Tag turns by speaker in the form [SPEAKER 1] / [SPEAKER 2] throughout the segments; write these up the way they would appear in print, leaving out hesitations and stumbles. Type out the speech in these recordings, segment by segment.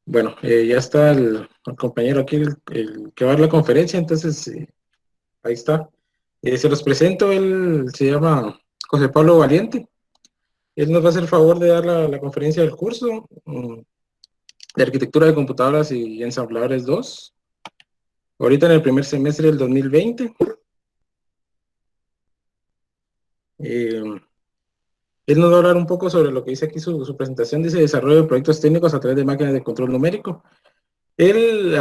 [SPEAKER 1] Bueno, ya está el compañero aquí, el que va a dar la conferencia, entonces ahí está. Se los presento, él se llama José Pablo Valiente. Él nos va a hacer el favor de dar la conferencia del curso de Arquitectura de Computadoras y Ensambladores 2, ahorita en el primer semestre del 2020. Eh, Él nos va a hablar un poco sobre lo que dice aquí su presentación, dice desarrollo de proyectos técnicos a través de máquinas de control numérico. Él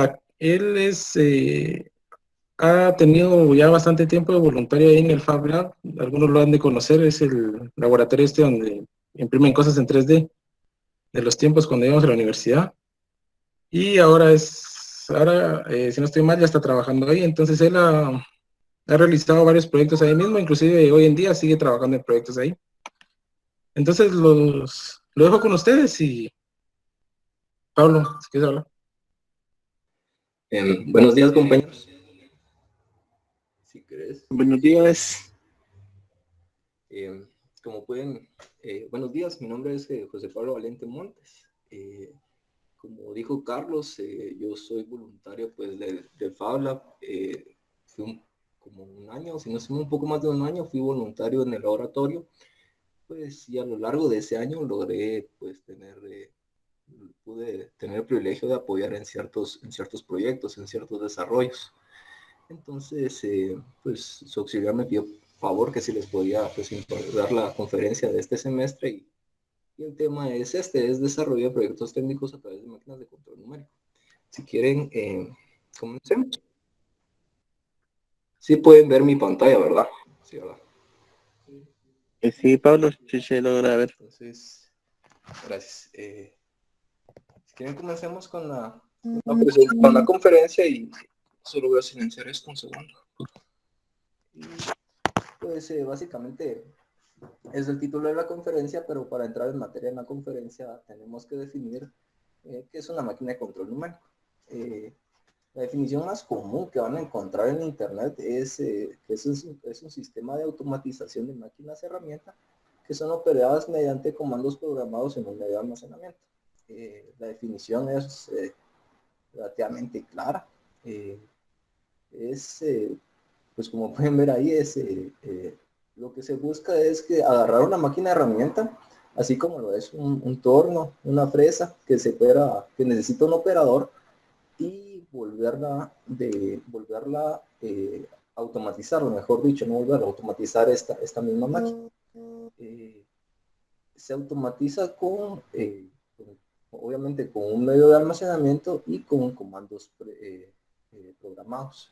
[SPEAKER 1] ha tenido ya bastante tiempo de voluntario ahí en el Fab Lab, algunos lo han de conocer, es el laboratorio donde imprimen cosas en 3D, de los tiempos cuando íbamos a la universidad. Y si no estoy mal, ya está trabajando ahí, entonces él ha realizado varios proyectos ahí mismo, inclusive hoy en día sigue trabajando en proyectos ahí. Entonces lo dejo con ustedes y Pablo, si quieres hablar.
[SPEAKER 2] Buenos días, compañeros. Si querés.
[SPEAKER 3] Buenos días.
[SPEAKER 2] Como pueden, buenos días, mi nombre es José Pablo Valente Montes. Como dijo Carlos, yo soy voluntario pues del Fab Lab. Como un año, si no es un poco más de un año, fui voluntario en el laboratorio. Pues y a lo largo de ese año logré pues pude tener el privilegio de apoyar en ciertos proyectos, en ciertos desarrollos. Entonces, pues su auxiliar me pidió favor que si les podía pues, dar la conferencia de este semestre y el tema es desarrollo de proyectos técnicos a través de máquinas de control numérico. Si quieren, comencemos. Sí pueden ver mi pantalla, ¿verdad? Sí, ¿verdad?
[SPEAKER 3] Sí, Pablo, sí se logra ver.
[SPEAKER 2] Entonces, gracias. Si quieren, comencemos con la conferencia y solo voy a silenciar esto un segundo. Y, pues básicamente es el título de la conferencia, pero para entrar en materia en la conferencia tenemos que definir qué es una máquina de control numérico. La definición más común que van a encontrar en internet es que es un sistema de automatización de máquinas herramientas que son operadas mediante comandos programados en un medio de almacenamiento. La definición es relativamente clara. Pues como pueden ver ahí, lo que se busca es que agarrar una máquina de herramienta, así como lo es un torno, una fresa, que necesita un operador, y volverla automatizar, o mejor dicho, no volver a automatizar esta misma máquina. Se automatiza obviamente con un medio de almacenamiento y con comandos programados.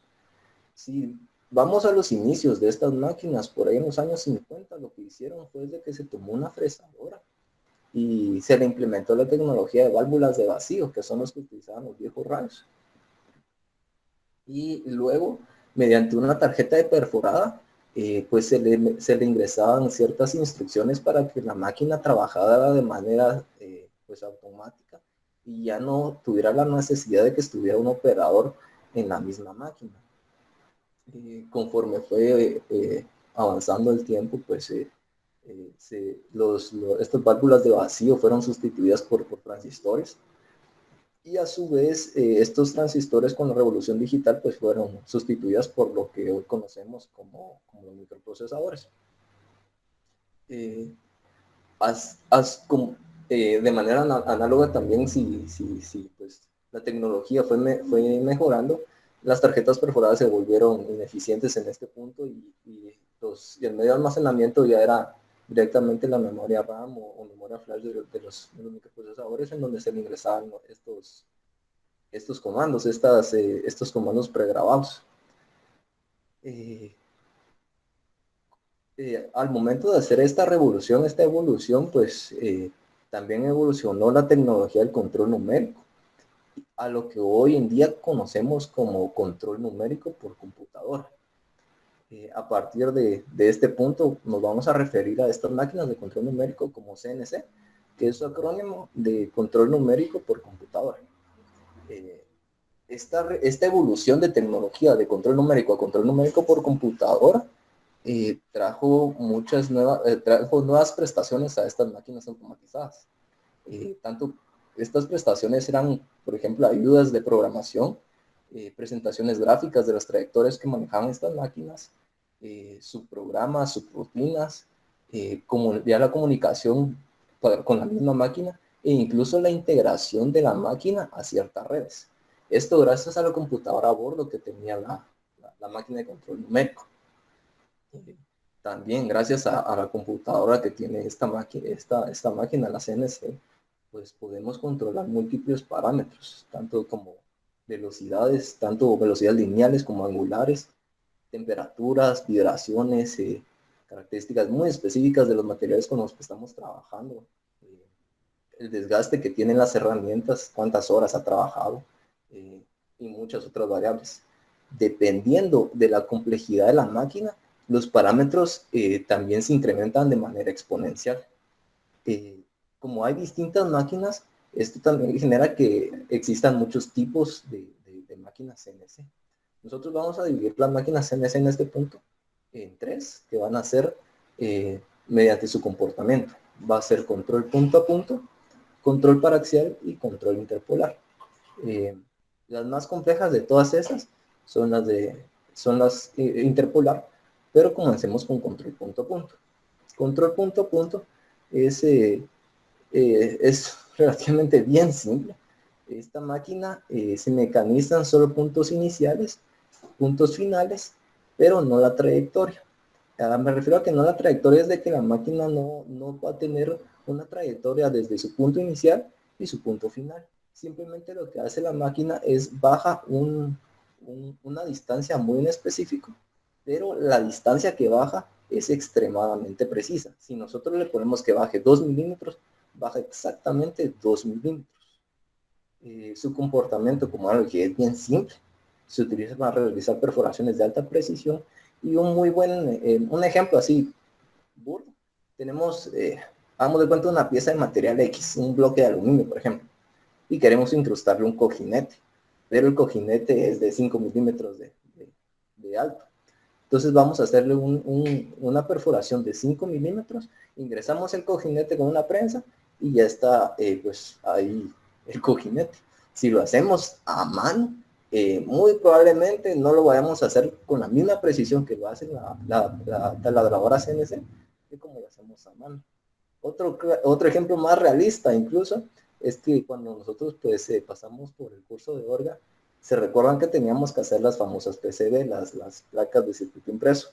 [SPEAKER 2] Si vamos a los inicios de estas máquinas, por ahí en los años 50, lo que hicieron fue de que se tomó una fresadora y se le implementó la tecnología de válvulas de vacío, que son los que utilizaban los viejos radios. Y luego, mediante una tarjeta de perforada, pues se le ingresaban ciertas instrucciones para que la máquina trabajara de manera pues automática y ya no tuviera la necesidad de que estuviera un operador en la misma máquina. Conforme fue avanzando el tiempo, pues estas válvulas de vacío fueron sustituidas por transistores, y a su vez estos transistores con la revolución digital pues fueron sustituidas por lo que hoy conocemos como los microprocesadores. De manera análoga también, si pues, la tecnología fue mejorando, las tarjetas perforadas se volvieron ineficientes en este punto y el medio de almacenamiento ya era directamente la memoria RAM o memoria flash de los microprocesadores, en donde se le ingresaban estos comandos, estos comandos pregrabados. Al momento de hacer esta evolución, pues también evolucionó la tecnología del control numérico a lo que hoy en día conocemos como control numérico por computadora. A partir de este punto nos vamos a referir a estas máquinas de control numérico como CNC, que es su acrónimo de control numérico por computadora. Esta evolución de tecnología de control numérico a control numérico por computadora trajo nuevas prestaciones a estas máquinas automatizadas. Tanto estas prestaciones eran por ejemplo, ayudas de programación, presentaciones gráficas de las trayectorias que manejaban estas máquinas, subprogramas, subrutinas, ya la comunicación con la misma máquina e incluso la integración de la máquina a ciertas redes. Esto gracias a la computadora a bordo que tenía la máquina de control numérico. También gracias a la computadora que tiene esta máquina, la CNC, pues podemos controlar múltiples parámetros, tanto como velocidades, tanto velocidades lineales como angulares, temperaturas, vibraciones, características muy específicas de los materiales con los que estamos trabajando, el desgaste que tienen las herramientas, cuántas horas ha trabajado, y muchas otras variables. Dependiendo de la complejidad de la máquina, los parámetros también se incrementan de manera exponencial. Como hay distintas máquinas, esto también genera que existan muchos tipos de máquinas CNC. Nosotros vamos a dividir las máquinas CNC en este punto en 3, que van a ser mediante su comportamiento. Va a ser control punto a punto, control paraxial y control interpolar. Las más complejas de todas esas son las interpolar, pero comencemos con control punto a punto. Control punto a punto es relativamente bien simple. Esta máquina se mecaniza en solo puntos iniciales, puntos finales, pero no la trayectoria. Me refiero a que no la trayectoria es de que la máquina no va a tener una trayectoria desde su punto inicial y su punto final. Simplemente lo que hace la máquina es baja una distancia muy en específico, pero la distancia que baja es extremadamente precisa. Si nosotros le ponemos que baje 2 milímetros, baja exactamente 2 milímetros. Su comportamiento, como algo que es bien simple, se utiliza para realizar perforaciones de alta precisión. Y un ejemplo así burdo, tenemos, hagamos de cuenta una pieza de material X, un bloque de aluminio, por ejemplo, y queremos incrustarle un cojinete, pero el cojinete es de 5 milímetros de alto. Entonces vamos a hacerle una perforación de 5 milímetros, ingresamos el cojinete con una prensa y ya está pues ahí el cojinete. Si lo hacemos a mano, muy probablemente no lo vayamos a hacer con la misma precisión que lo hace la taladradora CNC, que como lo hacemos a mano. Otro ejemplo más realista incluso es que cuando nosotros pues pasamos por el curso de Orga, se recuerdan que teníamos que hacer las famosas PCB, las placas de circuito impreso,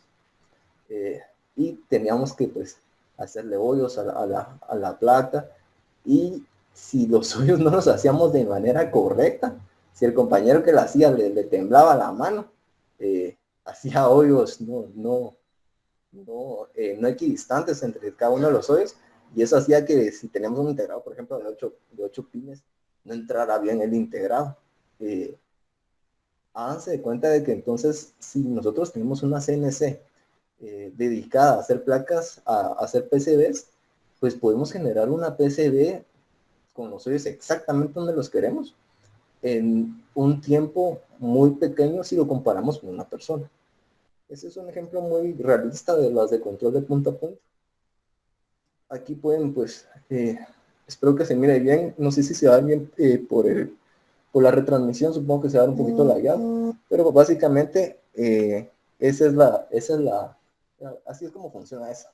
[SPEAKER 2] y teníamos que pues hacerle hoyos a la placa, y si los hoyos no los hacíamos de manera correcta, si el compañero que la hacía le temblaba la mano, hacía hoyos no equidistantes entre cada uno de los hoyos, y eso hacía que si teníamos un integrado, por ejemplo, de 8 pines, no entrara bien el integrado. Háganse de cuenta de que entonces, si nosotros tenemos una CNC dedicada a hacer placas, a hacer PCBs, pues podemos generar una PCB con los hoyos exactamente donde los queremos, en un tiempo muy pequeño si lo comparamos con una persona. Ese es un ejemplo muy realista de las de control de punto a punto. Aquí pueden, pues, espero que se mire bien. No sé si se va bien por la retransmisión, supongo que se va a dar un poquito lagueado, pero básicamente así es como funciona eso.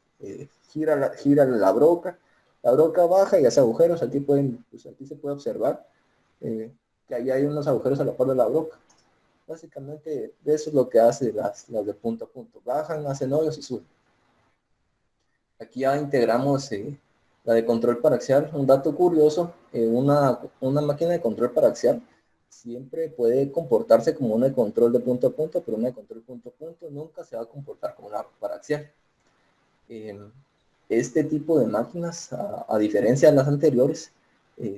[SPEAKER 2] Gira la broca baja y hace agujeros. Aquí se puede observar que ahí hay unos agujeros a la par de la broca. Básicamente eso es lo que hace las de punto a punto. Bajan, hacen hoyos y suben. Aquí ya integramos la de control paraxial. Un dato curioso, una máquina de control paraxial siempre puede comportarse como una de control de punto a punto, pero una de control punto a punto nunca se va a comportar como una paraxial. Este tipo de máquinas, a diferencia de las anteriores,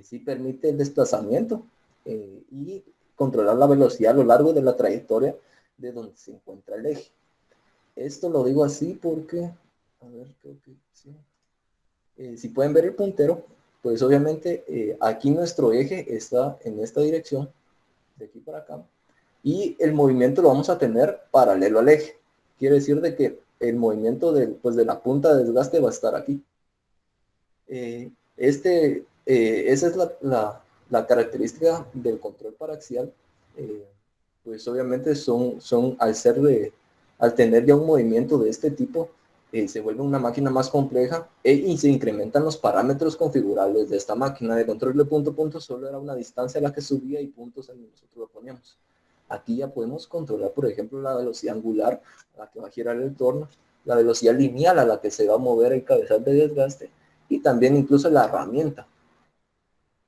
[SPEAKER 2] sí permite el desplazamiento y controlar la velocidad a lo largo de la trayectoria de donde se encuentra el eje. Esto lo digo así porque, a ver, creo que sí. Si pueden ver el puntero, pues obviamente aquí nuestro eje está en esta dirección, de aquí para acá, y el movimiento lo vamos a tener paralelo al eje. Quiere decir de que el movimiento de la punta de desgaste va a estar aquí. Esa es la característica del control paraxial, pues obviamente al tener ya un movimiento de este tipo, se vuelve una máquina más compleja y se incrementan los parámetros configurables de esta máquina. De control de punto a punto solo era una distancia a la que subía y puntos en los que nosotros lo poníamos. Aquí ya podemos controlar, por ejemplo, la velocidad angular a la que va a girar el torno, la velocidad lineal a la que se va a mover el cabezal de desgaste y también incluso la herramienta.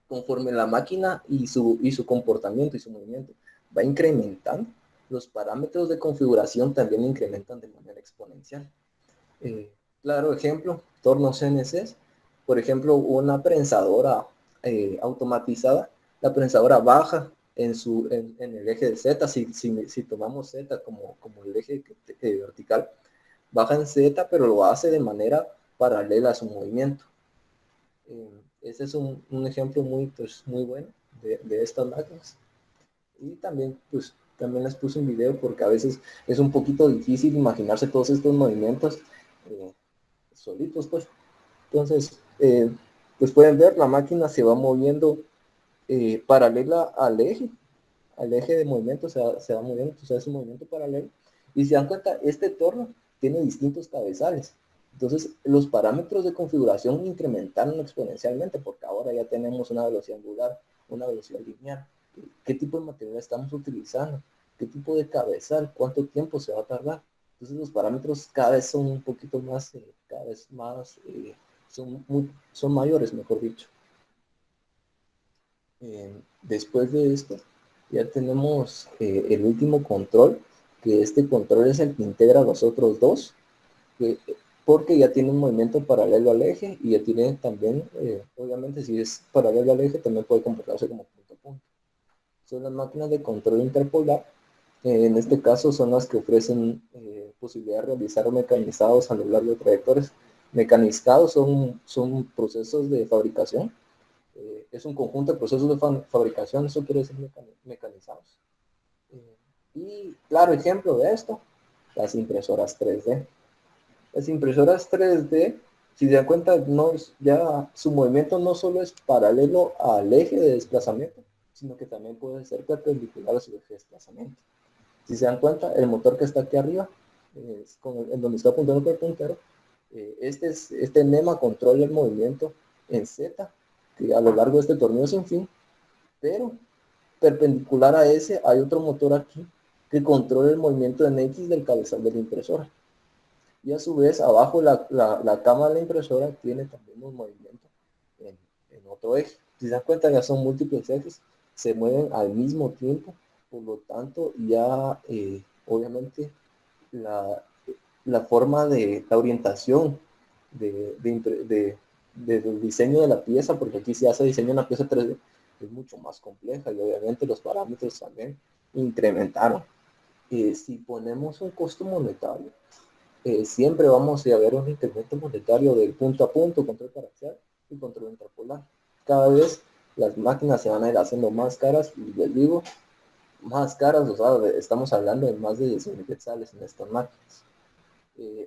[SPEAKER 2] Conforme la máquina y su comportamiento y su movimiento va incrementando, los parámetros de configuración también incrementan de manera exponencial. Claro ejemplo, tornos CNCs, por ejemplo, una prensadora automatizada, la prensadora baja en el eje de Z, si tomamos Z como el eje vertical, baja en Z, pero lo hace de manera paralela a su movimiento. Ese es un ejemplo muy bueno de estas máquinas. Y también, también les puse un video porque a veces es un poquito difícil imaginarse todos estos movimientos solitos, pues. Entonces, pues pueden ver, la máquina se va moviendo paralela al eje de movimiento, se va moviendo, o sea, es un movimiento paralelo. Y se dan cuenta, este torno tiene distintos cabezales. Entonces, los parámetros de configuración incrementaron exponencialmente porque ahora ya tenemos una velocidad angular, una velocidad lineal. ¿Qué tipo de material estamos utilizando? ¿Qué tipo de cabezal? ¿Cuánto tiempo se va a tardar? Entonces, los parámetros cada vez son un poquito más, cada vez más, son mayores, mejor dicho. Después de esto, ya tenemos el último control, que este control es el que integra los otros dos, porque ya tiene un movimiento paralelo al eje y ya tiene también, obviamente si es paralelo al eje, también puede comportarse como punto a punto. Son las máquinas de control interpolar, en este caso son las que ofrecen posibilidad de realizar mecanizados a lo largo de trayectorias. Mecanizados son procesos de fabricación. Es un conjunto de procesos de fabricación, eso quiere decir mecanizados. Y claro ejemplo de esto, las impresoras 3D. Las impresoras 3D, si se dan cuenta, ya su movimiento no solo es paralelo al eje de desplazamiento, sino que también puede ser perpendicular a su eje de desplazamiento. Si se dan cuenta, el motor que está aquí arriba, en donde está apuntando el puntero, este NEMA controla el movimiento en Z, que a lo largo de este tornillo sin fin, pero perpendicular a ese hay otro motor aquí que controla el movimiento en X del cabezal de la impresora. Y a su vez, abajo la cama de la impresora tiene también un movimiento en otro eje. Si se dan cuenta, ya son múltiples ejes, se mueven al mismo tiempo, por lo tanto, ya obviamente la forma de la orientación del diseño de la pieza, porque aquí se hace diseño de una pieza 3D, es mucho más compleja y obviamente los parámetros también incrementaron. Si ponemos un costo monetario, siempre vamos a ver un incremento monetario del punto a punto, control paraxial y control interpolar. Cada vez las máquinas se van a ir haciendo más caras y les digo, más caras, o sea, estamos hablando de más de 10,000 quetzales en estas máquinas.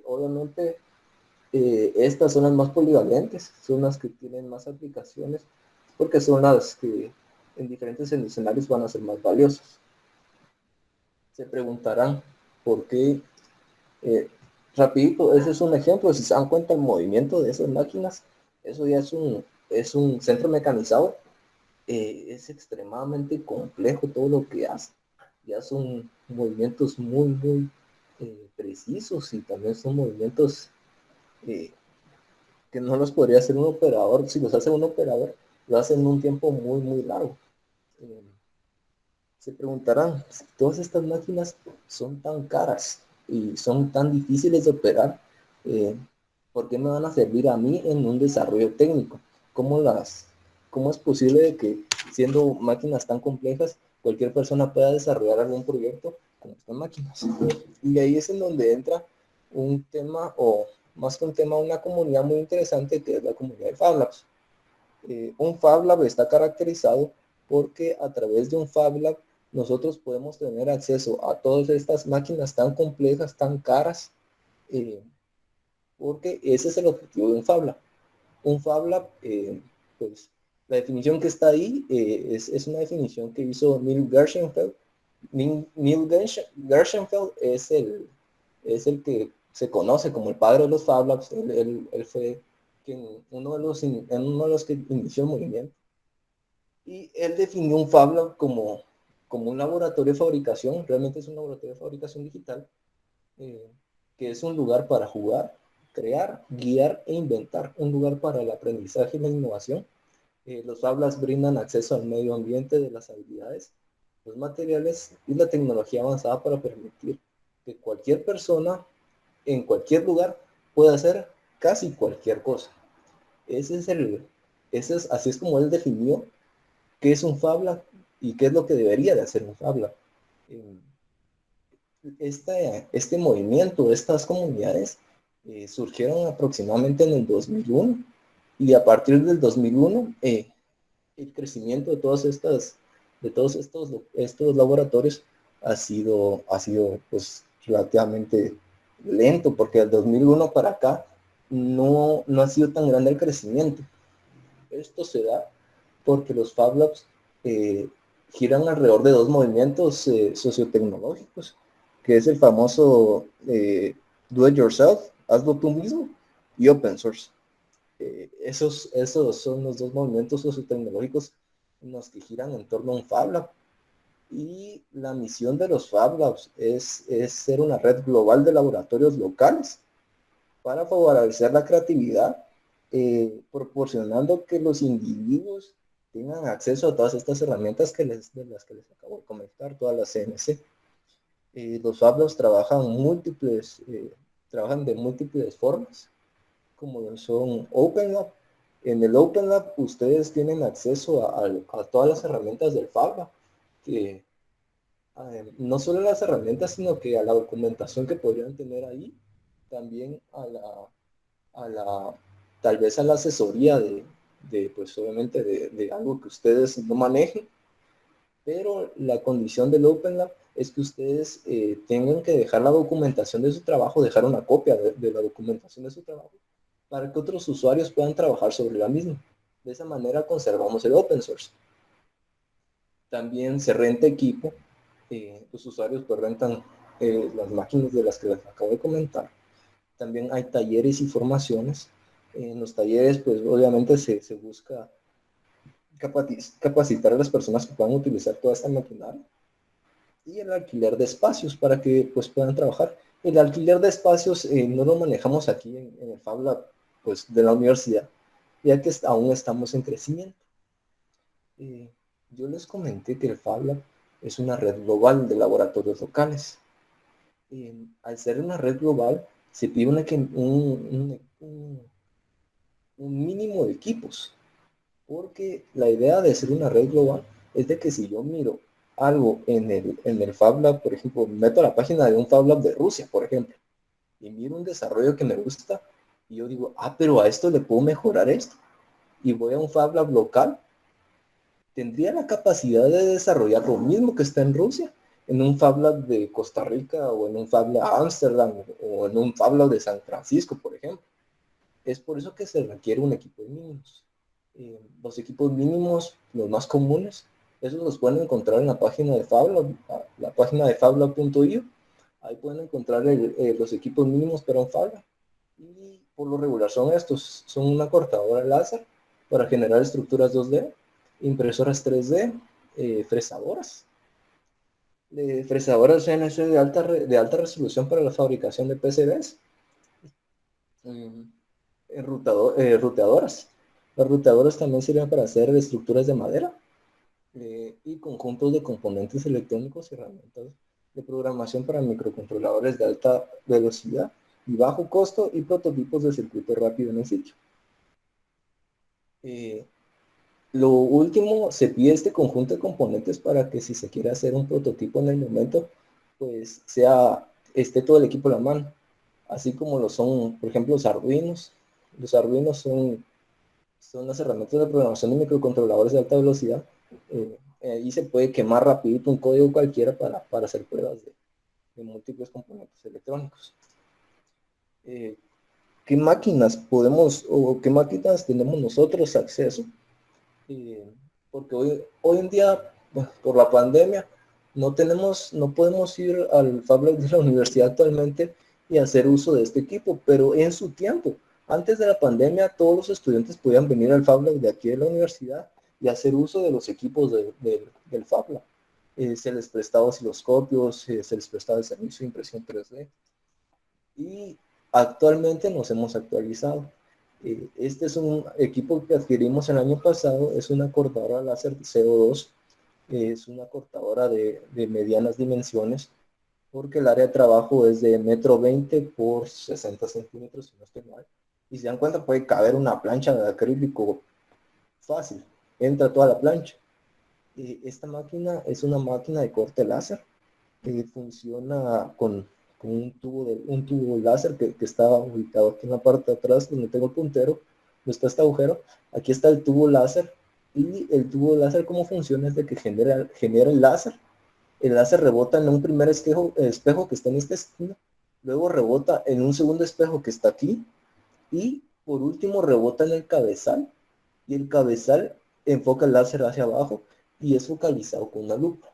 [SPEAKER 2] Obviamente, estas son las más polivalentes, son las que tienen más aplicaciones, porque son las que en diferentes escenarios van a ser más valiosas. Se preguntarán por qué, rapidito, ese es un ejemplo, si se dan cuenta el movimiento de esas máquinas, eso ya es un centro mecanizado, es extremadamente complejo todo lo que hace, ya son movimientos muy precisos y también son movimientos que no los podría hacer un operador. Si los hace un operador, lo hace en un tiempo muy largo. Se preguntarán, si todas estas máquinas son tan caras y son tan difíciles de operar, ¿por qué me van a servir a mí en un desarrollo técnico? ¿Cómo es posible de que siendo máquinas tan complejas, cualquier persona pueda desarrollar algún proyecto con estas máquinas? Y ahí es en donde entra un tema, o más que un tema, una comunidad muy interesante, que es la comunidad de Fab Labs. Un Fab Lab está caracterizado porque a través de un Fab Lab nosotros podemos tener acceso a todas estas máquinas tan complejas, tan caras, porque ese es el objetivo de un Fab Lab. Un Fab Lab, pues, La definición que está ahí es una definición que hizo Neil Gershenfeld. Gershenfeld es el que se conoce como el padre de los Fab Labs. Él fue uno de los que inició el movimiento. Y él definió un Fab Lab como un laboratorio de fabricación. Realmente es un laboratorio de fabricación digital, que es un lugar para jugar, crear, guiar e inventar. Un lugar para el aprendizaje y la innovación. Los Fab Labs brindan acceso al medio ambiente de las habilidades, los materiales y la tecnología avanzada para permitir que cualquier persona en cualquier lugar pueda hacer casi cualquier cosa. Así es como él definió qué es un Fab Lab y qué es lo que debería de hacer un Fab Lab. Este movimiento, estas comunidades surgieron aproximadamente en el 2001, y a partir del 2001 el crecimiento de todos estos laboratorios ha sido pues relativamente lento, porque del 2001 para acá no ha sido tan grande el crecimiento. Esto se da porque los Fab Labs giran alrededor de dos movimientos sociotecnológicos, que es el famoso do it yourself, hazlo tú mismo, y open source. Esos son los dos movimientos sociotecnológicos en los que giran en torno a un Fab Lab. Y la misión de los Fab Labs es ser una red global de laboratorios locales para favorecer la creatividad, proporcionando que los individuos tengan acceso a todas estas herramientas de las que les acabo de comentar, todas las CNC. Los Fab Labs trabajan de múltiples formas, como son Open Lab. En el Open Lab ustedes tienen acceso a todas las herramientas del Fab Lab, que no solo las herramientas, sino que a la documentación que podrían tener ahí, también tal vez a la asesoría pues obviamente de algo que ustedes no manejen. Pero la condición del Open Lab es que ustedes tengan que dejar la documentación de su trabajo, dejar una copia de la documentación de su trabajo, para que otros usuarios puedan trabajar sobre la misma. De esa manera conservamos el open source. También se renta equipo. Los usuarios pues rentan las máquinas de las que les acabo de comentar. También hay talleres y formaciones. En los talleres pues obviamente se busca capacitar a las personas que puedan utilizar toda esta maquinaria. Y el alquiler de espacios para que pues puedan trabajar. El alquiler de espacios no lo manejamos aquí en el Fab Lab pues, de la universidad, ya que aún estamos en crecimiento. Yo les comenté que el Fab Lab es una red global de laboratorios locales. Al ser una red global, se pide un mínimo de equipos, porque la idea de ser una red global es de que si yo miro algo en el Fab Lab, por ejemplo, meto a la página de un Fab Lab de Rusia, por ejemplo, y miro un desarrollo que me gusta, y yo digo, pero a esto le puedo mejorar esto, y voy a un Fab Lab local, tendría la capacidad de desarrollar lo mismo que está en Rusia, en un Fab Lab de Costa Rica, o en un Fab Lab de Ámsterdam, o en un Fab Lab de San Francisco, por ejemplo. Es por eso que se requiere un equipo de mínimos. Los equipos mínimos, los más comunes, esos los pueden encontrar en la página de FabLab, la página de fablab.io. Ahí pueden encontrar los equipos mínimos para un FabLab. Y por lo regular son estos. Son una cortadora láser para generar estructuras 2D, impresoras 3D, fresadoras. Fresadoras CNC de alta resolución para la fabricación de PCBs. Ruteadoras. Las ruteadoras también sirven para hacer estructuras de madera y conjuntos de componentes electrónicos y herramientas de programación para microcontroladores de alta velocidad y bajo costo y prototipos de circuito rápido en el sitio. Lo último, se pide este conjunto de componentes para que si se quiere hacer un prototipo en el momento, pues esté todo el equipo a la mano, así como lo son, por ejemplo, los Arduinos. Los Arduinos son las herramientas de programación de microcontroladores de alta velocidad. Ahí se puede quemar rapidito un código cualquiera para hacer pruebas de múltiples componentes electrónicos. ¿Qué máquinas tenemos nosotros acceso? porque hoy en día, bueno, por la pandemia, no podemos ir al Fab Lab de la universidad actualmente y hacer uso de este equipo, pero en su tiempo, antes de la pandemia, todos los estudiantes podían venir al Fab Lab de aquí de la universidad y hacer uso de los equipos del Fab Lab. Se les prestaba osciloscopios, se les prestaba el servicio de impresión 3D y actualmente nos hemos actualizado. Este es un equipo que adquirimos el año pasado, es una cortadora láser CO2, es una cortadora de medianas dimensiones, porque el área de trabajo es de 1,20 m por 60 centímetros, si no estoy mal. Y si se dan cuenta, puede caber una plancha de acrílico fácil, entra toda la plancha. Esta máquina es una máquina de corte láser, funciona con un tubo láser que está ubicado aquí en la parte de atrás, donde tengo el puntero, donde está este agujero. Aquí está el tubo láser, y el tubo láser, cómo funciona es de que genera el láser rebota en un primer espejo que está en esta esquina, luego rebota en un segundo espejo que está aquí, y por último rebota en el cabezal, y el cabezal enfoca el láser hacia abajo y es focalizado con una lupa.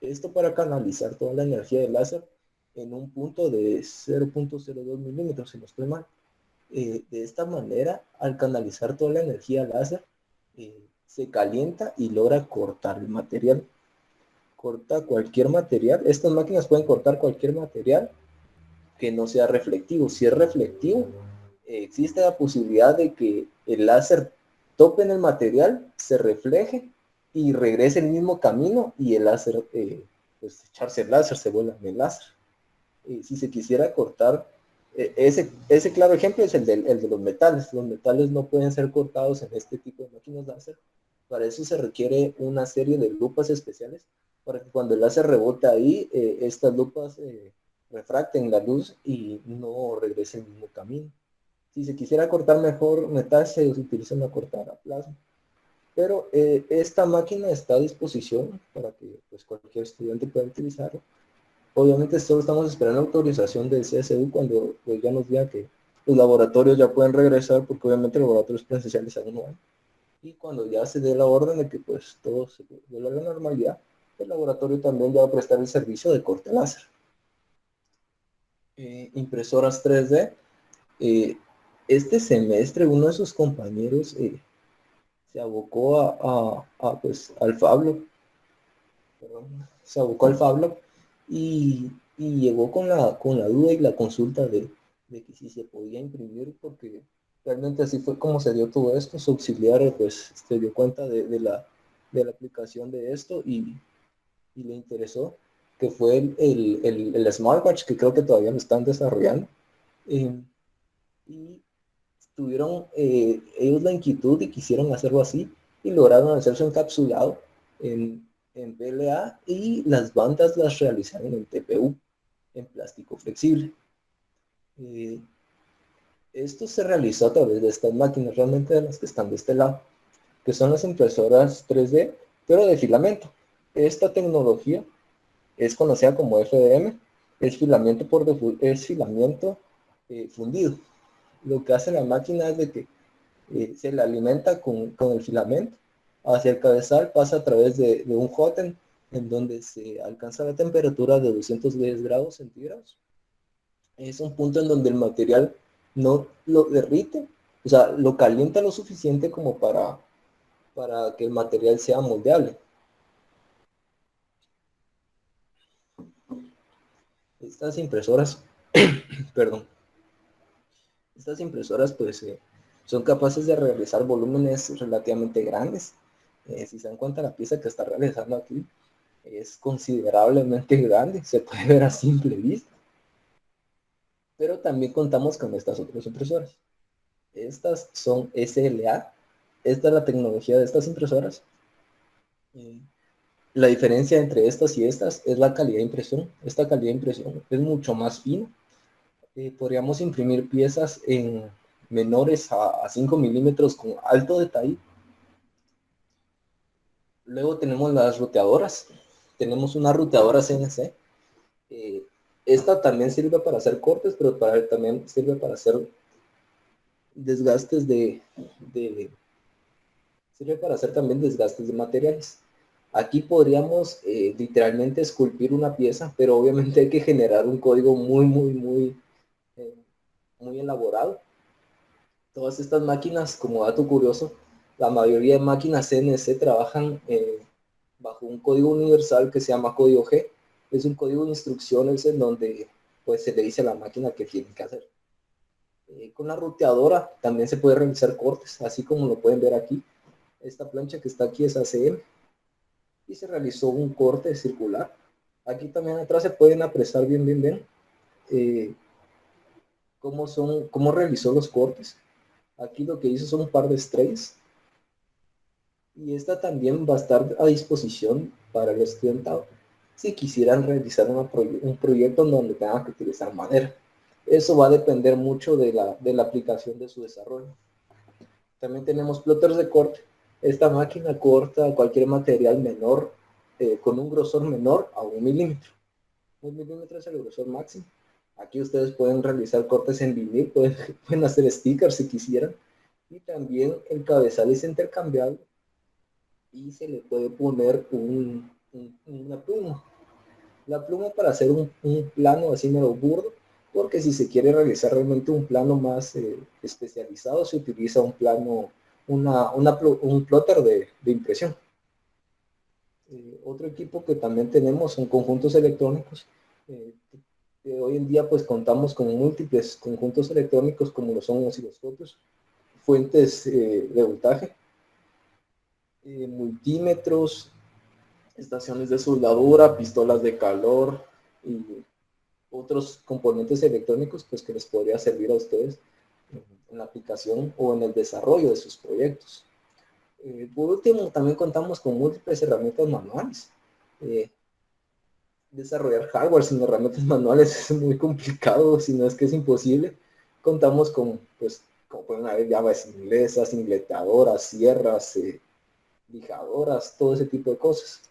[SPEAKER 2] Esto para canalizar toda la energía del láser en un punto de 0,02 milímetros, si no estoy mal. De esta manera, al canalizar toda la energía láser, se calienta y logra cortar el material. Corta cualquier material. Estas máquinas pueden cortar cualquier material que no sea reflectivo. Si es reflectivo, existe la posibilidad de que el láser tope en el material, se refleje y regrese el mismo camino, y el láser, pues echarse el láser, se vuelve en el láser. Si se quisiera cortar, ese claro ejemplo es el de los metales. Los metales no pueden ser cortados en este tipo de máquinas láser. Para eso se requiere una serie de lupas especiales, para que cuando el láser rebota ahí, estas lupas refracten la luz y no regrese el mismo camino. Si se quisiera cortar mejor metal, se utiliza una cortadora a plasma. Pero esta máquina está a disposición para que pues, cualquier estudiante pueda utilizarla. Obviamente solo estamos esperando la autorización del CSU cuando pues, ya nos diga que los laboratorios ya pueden regresar, porque obviamente los laboratorios presenciales aún no hay. Y cuando ya se dé la orden de que pues todo se vuelva a la normalidad, el laboratorio también ya va a prestar el servicio de corte láser. Impresoras 3D. Este semestre uno de sus compañeros se abocó pues, al Fab Lab. Se abocó al Fab Lab y llegó con la duda y la consulta de que si se podía imprimir, porque realmente así fue como se dio todo esto. Su auxiliar pues se dio cuenta de la aplicación de esto y le interesó, que fue el smartwatch, que creo que todavía lo están desarrollando. Y tuvieron ellos la inquietud y quisieron hacerlo así, y lograron hacerse encapsulado en PLA, y las bandas las realizaron en TPU, en plástico flexible. Esto se realizó a través de estas máquinas, realmente de las que están de este lado, que son las impresoras 3D, pero de filamento. Esta tecnología es conocida como FDM, es filamento fundido. Lo que hace la máquina es de que se le alimenta con el filamento hacia el cabezal, pasa a través de un hotend, en donde se alcanza la temperatura de 210 grados centígrados. Es un punto en donde el material no lo derrite, o sea, lo calienta lo suficiente como para que el material sea moldeable. Estas impresoras, perdón, estas impresoras pues son capaces de realizar volúmenes relativamente grandes. Si se dan cuenta, la pieza que está realizando aquí es considerablemente grande, se puede ver a simple vista. Pero también contamos con estas otras impresoras. Estas son SLA. Esta es la tecnología de estas impresoras. La diferencia entre estas y estas es la calidad de impresión. Esta calidad de impresión es mucho más fina. Podríamos imprimir piezas en menores a 5 milímetros con alto detalle. Luego tenemos las ruteadoras. Tenemos una ruteadora CNC. Esta también sirve para hacer cortes, pero también sirve para hacer desgastes de Sirve para hacer también desgastes de materiales. Aquí podríamos literalmente esculpir una pieza, pero obviamente hay que generar un código muy elaborado. Todas estas máquinas, como dato curioso, la mayoría de máquinas CNC trabajan bajo un código universal que se llama código G. Es un código de instrucciones en donde pues, se le dice a la máquina qué tiene que hacer. Con la ruteadora también se puede realizar cortes, así como lo pueden ver aquí. Esta plancha que está aquí es ACM y se realizó un corte circular. Aquí también atrás se pueden apresar bien cómo realizó los cortes. Aquí lo que hizo son un par de strays y esta también va a estar a disposición para el estudiantado si quisieran realizar un proyecto en donde tengan que utilizar madera. Eso va a depender mucho de la aplicación de su desarrollo. También tenemos plotters de corte. Esta máquina corta cualquier material menor con un grosor menor a 1 milímetro. 1 milímetro es el grosor máximo. Aquí ustedes pueden realizar cortes en vinil, pueden hacer stickers si quisieran. Y también el cabezal es intercambiable y se le puede poner una pluma. La pluma para hacer un plano así medio burdo, porque si se quiere realizar realmente un plano más especializado, se utiliza un plano, un plotter de impresión. Otro equipo que también tenemos son conjuntos electrónicos. Hoy en día pues contamos con múltiples conjuntos electrónicos como lo son osciloscopios, fuentes de voltaje, multímetros, estaciones de soldadura, pistolas de calor y otros componentes electrónicos pues, que les podría servir a ustedes en la aplicación o en el desarrollo de sus proyectos. Por último, también contamos con múltiples herramientas manuales. Desarrollar hardware sin herramientas manuales es muy complicado, si no es que es imposible. Contamos con, pues, como pueden haber llaves inglesas, ingletadoras, sierras, lijadoras, todo ese tipo de cosas.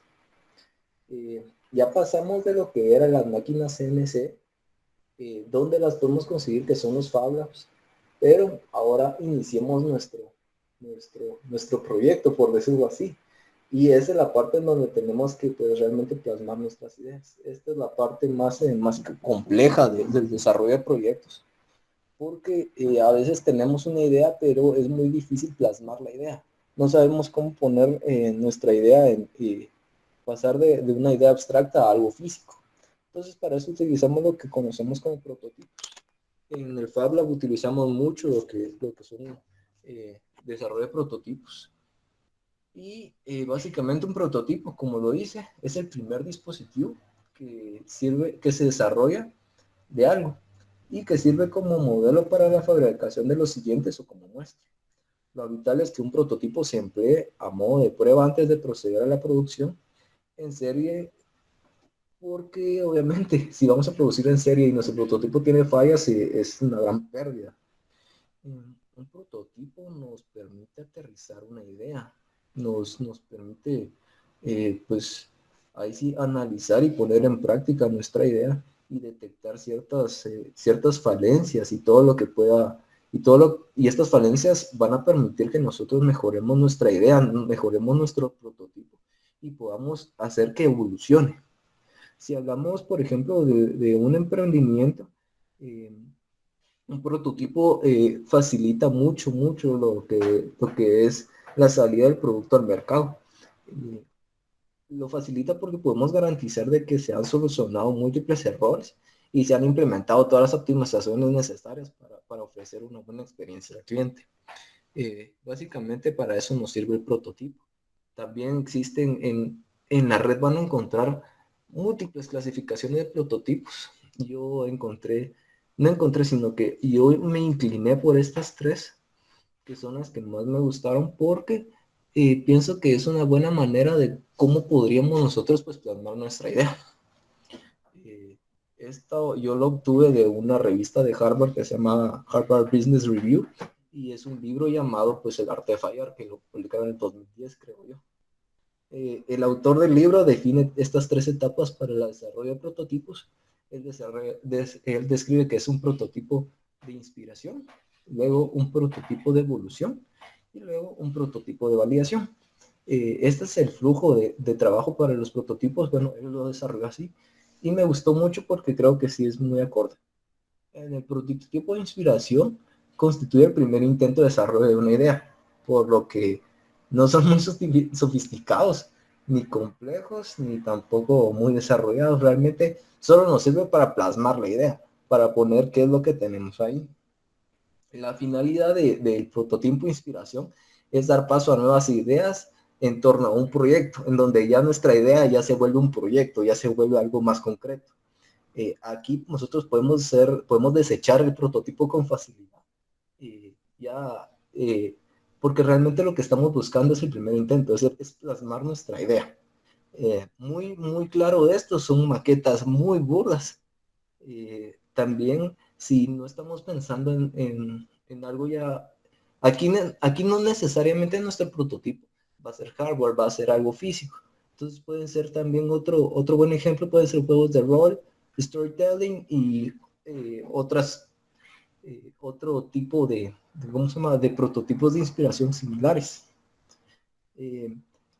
[SPEAKER 2] Ya pasamos de lo que eran las máquinas CNC, donde las podemos conseguir, que son los Fab Labs, pero ahora iniciemos nuestro proyecto, por decirlo así. Y esa es la parte en donde tenemos que pues, realmente plasmar nuestras ideas. Esta es la parte más compleja del desarrollo de proyectos, porque a veces tenemos una idea, pero es muy difícil plasmar la idea. No sabemos cómo poner nuestra idea en pasar de una idea abstracta a algo físico. Entonces, para eso utilizamos lo que conocemos como prototipos. En el Fab Lab utilizamos mucho lo que son desarrollo de prototipos. Y básicamente un prototipo, como lo dice, es el primer dispositivo que se desarrolla de algo y que sirve como modelo para la fabricación de los siguientes o como muestra. Lo habitual es que un prototipo se emplee a modo de prueba antes de proceder a la producción en serie, porque obviamente si vamos a producir en serie y nuestro prototipo tiene fallas, es una gran pérdida. Un prototipo nos permite aterrizar una idea, nos permite pues ahí sí analizar y poner en práctica nuestra idea y detectar ciertas falencias y todo lo que pueda y estas falencias van a permitir que nosotros mejoremos nuestra idea, mejoremos nuestro prototipo y podamos hacer que evolucione. Si hablamos, por ejemplo, de un emprendimiento, un prototipo facilita mucho lo que es la salida del producto al mercado. Lo facilita porque podemos garantizar de que se han solucionado múltiples errores y se han implementado todas las optimizaciones necesarias para ofrecer una buena experiencia al cliente. Básicamente para eso nos sirve el prototipo. También existen en la red van a encontrar múltiples clasificaciones de prototipos. No encontré, sino que yo me incliné por estas tres, que son las que más me gustaron, porque pienso que es una buena manera de cómo podríamos nosotros pues plasmar nuestra idea. Esto yo lo obtuve de una revista de Harvard que se llama Harvard Business Review, y es un libro llamado pues El arte de fallar, que lo publicaron en el 2010, creo yo. El autor del libro define estas tres etapas para el desarrollo de prototipos. Él describe que es un prototipo de inspiración, luego un prototipo de evolución y luego un prototipo de validación. Este es el flujo de trabajo para los prototipos. Bueno, él lo desarrolló así y me gustó mucho porque creo que sí es muy acorde. En el prototipo de inspiración constituye el primer intento de desarrollo de una idea, por lo que no son muy sofisticados, ni complejos, ni tampoco muy desarrollados. Realmente solo nos sirve para plasmar la idea, para poner qué es lo que tenemos ahí. La finalidad del prototipo de inspiración es dar paso a nuevas ideas en torno a un proyecto, en donde ya nuestra idea ya se vuelve un proyecto, ya se vuelve algo más concreto. Aquí nosotros podemos desechar el prototipo con facilidad, porque realmente lo que estamos buscando es el primer intento, es plasmar nuestra idea. Muy claro de esto, son maquetas muy burdas. También, si no estamos pensando en algo ya, aquí no necesariamente nuestro prototipo va a ser hardware, va a ser algo físico. Entonces pueden ser también otro buen ejemplo, puede ser juegos de rol, storytelling y otro tipo ¿cómo se llama?, de prototipos de inspiración similares.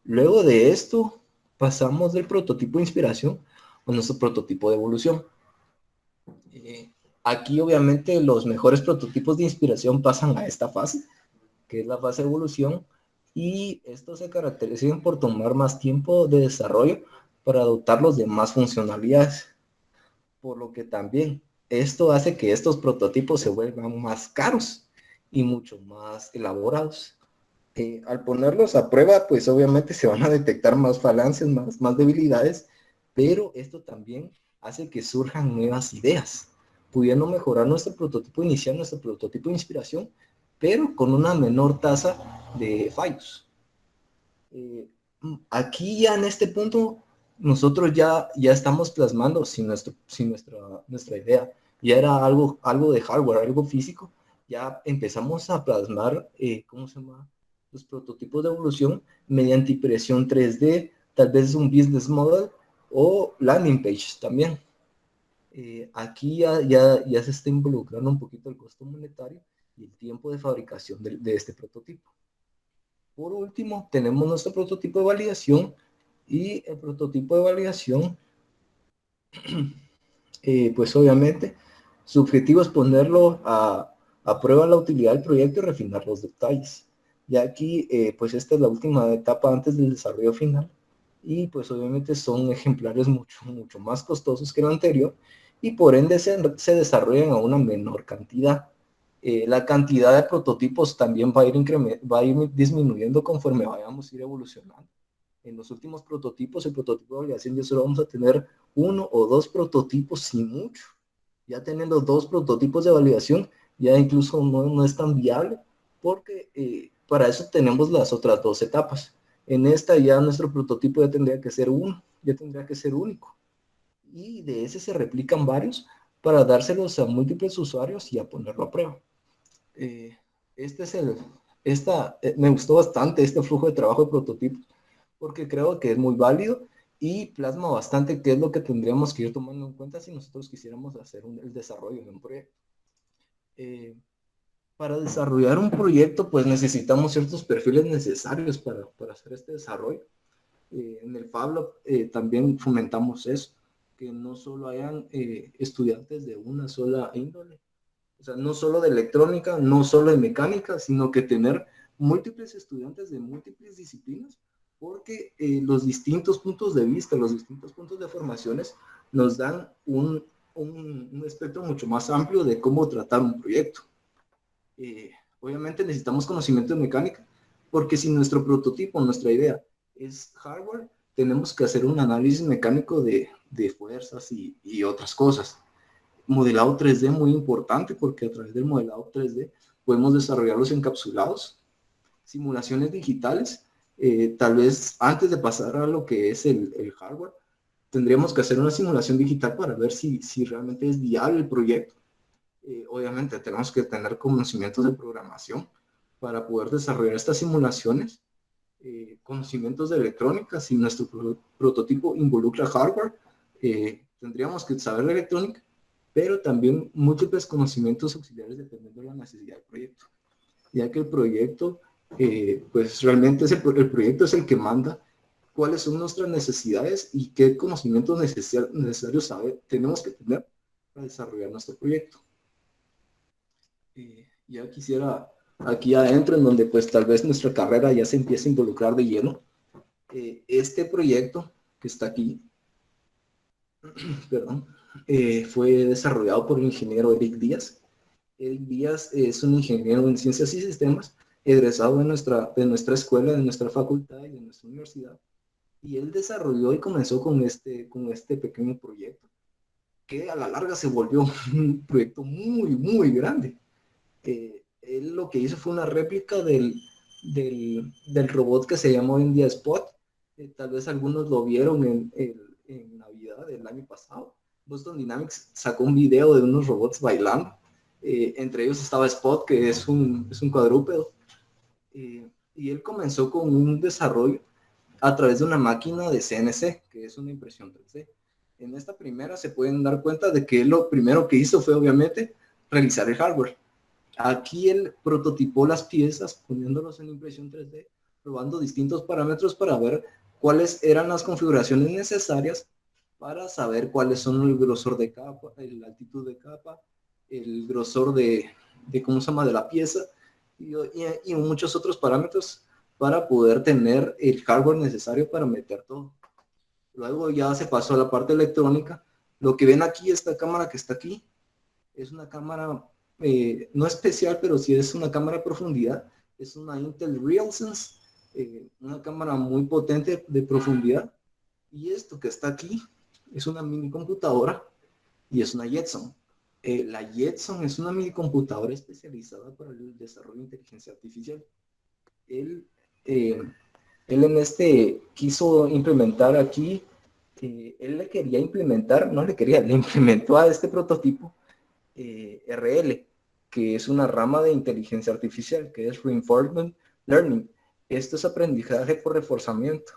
[SPEAKER 2] Luego de esto, pasamos del prototipo de inspiración a nuestro prototipo de evolución. Aquí obviamente los mejores prototipos de inspiración pasan a esta fase, que es la fase de evolución, y estos se caracterizan por tomar más tiempo de desarrollo para dotarlos de más funcionalidades, por lo que también esto hace que estos prototipos se vuelvan más caros y mucho más elaborados. Al ponerlos a prueba, pues obviamente se van a detectar más falencias, más debilidades, pero esto también hace que surjan nuevas ideas, pudiendo mejorar nuestro prototipo inicial, nuestro prototipo de inspiración, pero con una menor tasa de fallos. Aquí ya en este punto, nosotros ya estamos plasmando si nuestra idea ya era algo de hardware, algo físico, ya empezamos a plasmar, ¿cómo se llama?, los prototipos de evolución mediante impresión 3D, tal vez un business model o landing pages también. Aquí ya se está involucrando un poquito el costo monetario y el tiempo de fabricación de este prototipo. Por último, tenemos nuestro prototipo de validación, y el prototipo de validación, pues obviamente, su objetivo es ponerlo a prueba la utilidad del proyecto y refinar los detalles. Y aquí, pues esta es la última etapa antes del desarrollo final, y pues obviamente son ejemplares mucho más costosos que el anterior, y por ende se desarrollan a una menor cantidad. La cantidad de prototipos también va a ir disminuyendo conforme vayamos a ir evolucionando. En los últimos prototipos, el prototipo de validación, ya solo vamos a tener 1 o 2 prototipos, sin mucho. Ya teniendo 2 prototipos de validación, ya incluso no es tan viable, porque para eso tenemos las otras 2 etapas. En esta ya nuestro prototipo ya tendría que ser ya tendría que ser único. Y de ese se replican varios para dárselos a múltiples usuarios y a ponerlo a prueba. Me gustó bastante este flujo de trabajo de prototipos, porque creo que es muy válido y plasma bastante qué es lo que tendríamos que ir tomando en cuenta si nosotros quisiéramos hacer el desarrollo de un proyecto. Para desarrollar un proyecto, pues necesitamos ciertos perfiles necesarios para hacer este desarrollo. En el Fab también fomentamos eso, que no solo hayan estudiantes de una sola índole, o sea, no solo de electrónica, no solo de mecánica, sino que tener múltiples estudiantes de múltiples disciplinas, porque los distintos puntos de vista, los distintos puntos de formaciones nos dan un espectro mucho más amplio de cómo tratar un proyecto. Obviamente necesitamos conocimiento de mecánica, porque si nuestro prototipo, nuestra idea es hardware, tenemos que hacer un análisis mecánico de fuerzas y otras cosas. Modelado 3D muy importante, porque a través del modelado 3D podemos desarrollar los encapsulados, simulaciones digitales. Tal vez antes de pasar a lo que es el hardware, tendríamos que hacer una simulación digital para ver si realmente es viable el proyecto. Obviamente tenemos que tener conocimientos de programación para poder desarrollar estas simulaciones, conocimientos de electrónica. Si nuestro prototipo involucra hardware, tendríamos que saber electrónica, pero también múltiples conocimientos auxiliares dependiendo de la necesidad del proyecto, ya que el proyecto pues realmente el proyecto es el que manda cuáles son nuestras necesidades y qué conocimientos necesarios tenemos que tener para desarrollar nuestro proyecto. Ya quisiera aquí adentro, en donde pues tal vez nuestra carrera ya se empiece a involucrar de lleno. Este proyecto que está aquí, perdón, fue desarrollado por el ingeniero Eric Díaz. Eric Díaz es un ingeniero en ciencias y sistemas, egresado de nuestra escuela, de nuestra facultad y de nuestra universidad. Y él desarrolló y comenzó con este pequeño proyecto, que a la larga se volvió un proyecto muy, muy grande. Él lo que hizo fue una réplica del robot que se llama hoy en día Spot. Tal vez algunos lo vieron en Navidad del año pasado. Boston Dynamics sacó un video de unos robots bailando. Entre ellos estaba Spot, que es un cuadrúpedo. Y él comenzó con un desarrollo a través de una máquina de CNC, que es una impresión 3D. En esta primera se pueden dar cuenta de que lo primero que hizo fue obviamente realizar el hardware. Aquí él prototipó las piezas poniéndolos en impresión 3D, probando distintos parámetros para ver cuáles eran las configuraciones necesarias para saber cuáles son el grosor de capa, la altitud de capa, el grosor de ¿cómo se llama?, de la pieza y muchos otros parámetros para poder tener el hardware necesario para meter todo. Luego ya se pasó a la parte electrónica. Lo que ven aquí, esta cámara que está aquí, es una cámara no especial, pero sí es una cámara a profundidad. Es una Intel RealSense, una cámara muy potente de profundidad. Y esto que está aquí es una mini computadora y es una Jetson. La Jetson es una mini computadora especializada para el desarrollo de inteligencia artificial. Él en quiso implementar aquí, él le quería implementar, no le quería, le implementó a este prototipo RL, que es una rama de inteligencia artificial, que es Reinforcement Learning. Esto es aprendizaje por reforzamiento.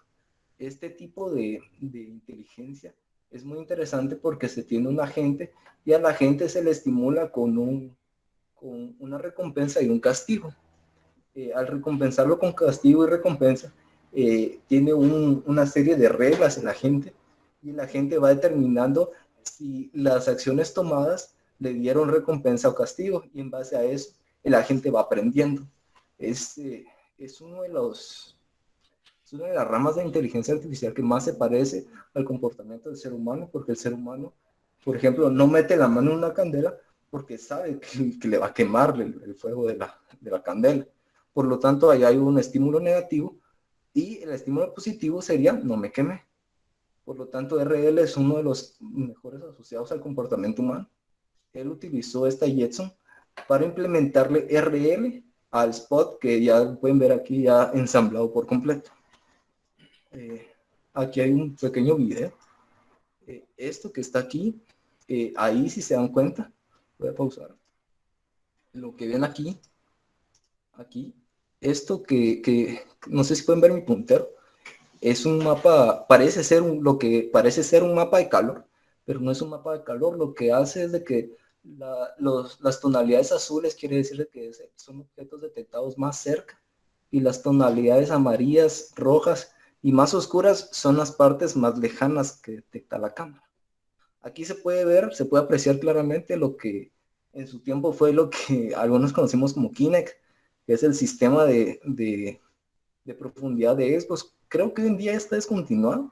[SPEAKER 2] Este tipo de inteligencia es muy interesante porque se tiene un agente y a la gente se le estimula con una recompensa y un castigo. Al recompensarlo con castigo y recompensa, tiene una serie de reglas en la gente y la gente va determinando si las acciones tomadas le dieron recompensa o castigo, y en base a eso la gente va aprendiendo. Es una de las ramas de inteligencia artificial que más se parece al comportamiento del ser humano, porque el ser humano, por ejemplo, no mete la mano en una candela porque sabe que le va a quemar el fuego de la candela. Por lo tanto, ahí hay un estímulo negativo y el estímulo positivo sería no me queme. Por lo tanto, RL es uno de los mejores asociados al comportamiento humano. Él utilizó esta Jetson para implementarle RL al Spot, que ya pueden ver aquí ya ensamblado por completo. Aquí hay un pequeño video. Esto que está aquí, ahí si se dan cuenta, voy a pausar. Lo que ven aquí, esto que no sé si pueden ver mi puntero, es un mapa, parece ser lo que parece ser un mapa de calor, pero no es un mapa de calor. Lo que hace es de que las tonalidades azules quiere decir que son objetos detectados más cerca, y las tonalidades amarillas, rojas y más oscuras son las partes más lejanas que detecta la cámara. Aquí se puede ver, se puede apreciar claramente lo que en su tiempo fue lo que algunos conocemos como Kinect, que es el sistema de profundidad de Xbox. Creo que hoy en día está descontinuado,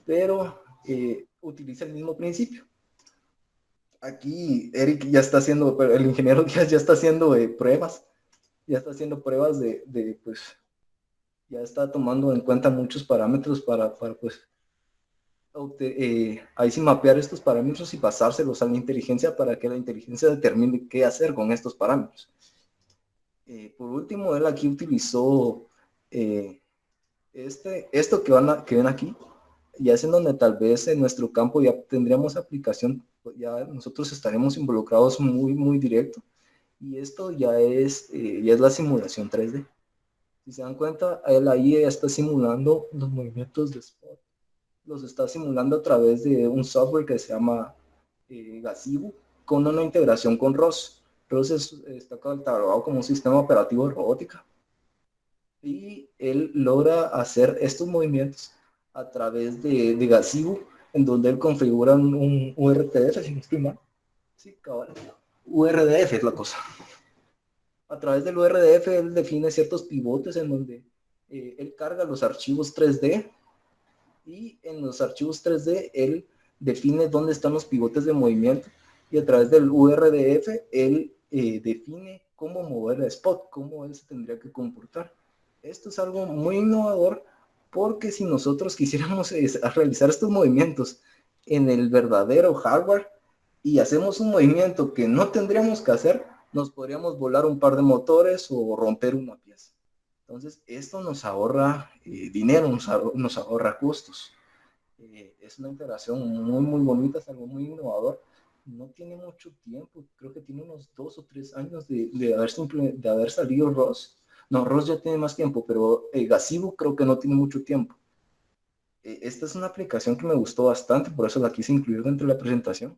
[SPEAKER 2] pero utiliza el mismo principio. Aquí Eric ya está haciendo, el ingeniero ya está haciendo pruebas, pues, ya está tomando en cuenta muchos parámetros para pues, ahí sí mapear estos parámetros y pasárselos a la inteligencia para que la inteligencia determine qué hacer con estos parámetros. Por último, él aquí utilizó esto que ven aquí, ya es en donde tal vez en nuestro campo ya tendríamos aplicación, ya nosotros estaremos involucrados muy, muy directo, y esto ya es la simulación 3D. Si se dan cuenta, él ahí está simulando los movimientos de Spot, los está simulando a través de un software que se llama Gazebo, con una integración con ROS. ROS está catalogado como un sistema operativo de robótica. y él logra hacer estos movimientos a través de Gazebo, en donde él configura un URTF, si no estoy mal. Sí, cabal. URDF es la cosa. A través del URDF él define ciertos pivotes en donde él carga los archivos 3D, y en los archivos 3D él define dónde están los pivotes de movimiento, y a través del URDF él define cómo mover el spot, cómo él se tendría que comportar. Esto es algo muy innovador, porque si nosotros quisiéramos realizar estos movimientos en el verdadero hardware y hacemos un movimiento que no tendríamos que hacer, nos podríamos volar un par de motores o romper una pieza. Entonces, esto nos ahorra dinero, nos ahorra costos. Es una integración muy bonita, es algo muy innovador. No tiene mucho tiempo, creo que tiene unos 2 o 3 años de haber salido ROS. No, ROS ya tiene más tiempo, pero Gazebo creo que no tiene mucho tiempo. Esta es una aplicación que me gustó bastante, por eso la quise incluir dentro de la presentación.